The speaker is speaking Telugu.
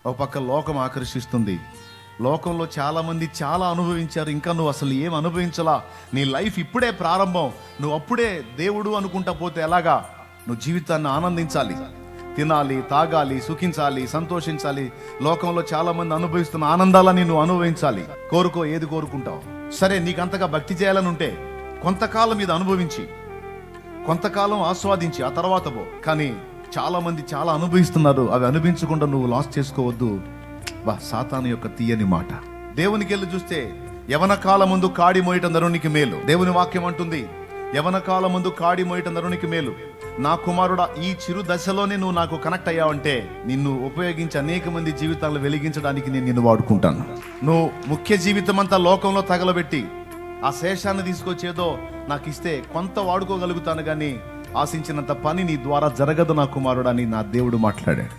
ఒక పక్క లోకం ఆకర్షిస్తుంది. లోకంలో చాలామంది చాలా అనుభవించారు, ఇంకా నువ్వు అసలు ఏం అనుభవించలా. నీ లైఫ్ ఇప్పుడే ప్రారంభం, నువ్వు అప్పుడే దేవుడు అనుకుంటా పోతే ఎలాగా? నువ్వు జీవితాన్ని ఆనందించాలి, తినాలి, తాగాలి, సుఖించాలి, సంతోషించాలి. లోకంలో చాలా మంది అనుభవిస్తున్న ఆనందాలని నువ్వు అనుభవించాలి. కోరుకో, ఏది కోరుకుంటావు? సరే, నీకు అంతగా భక్తి చేయాలని ఉంటే కొంతకాలం ఇది అనుభవించి, కొంతకాలం ఆస్వాదించి ఆ తర్వాత పో. కానీ చాలా మంది చాలా అనుభవిస్తున్నారు, అవి అనుభవించకుండా నువ్వు లాస్ చేసుకోవద్దు. సాతాను యొక్క తీయని మాట. దేవునికి వెళ్ళి చూస్తే యవన కాలం ముందు కాడి మోయటం నరునికి మేలు. దేవుని వాక్యం అంటుంది, యవన కాలం ముందు కాడి మోయటం నరునికి మేలు. నా కుమారుడా, ఈ చిరు దశలోనే నువ్వు నాకు కనెక్ట్ అయ్యావంటే నిన్ను ఉపయోగించి అనేక మంది జీవితాలను వెలిగించడానికి నేను నిన్ను వాడుకుంటాను. నువ్వు ముఖ్య జీవితం అంతా లోకంలో తగలబెట్టి ఆ శేషాన్ని తీసుకొచ్చేదో నాకు ఇస్తే కొంత వాడుకోగలుగుతాను, కానీ ఆశించినంత పని నీ ద్వారా జరగదు నా కుమారుడా అని నా దేవుడు మాట్లాడాడు.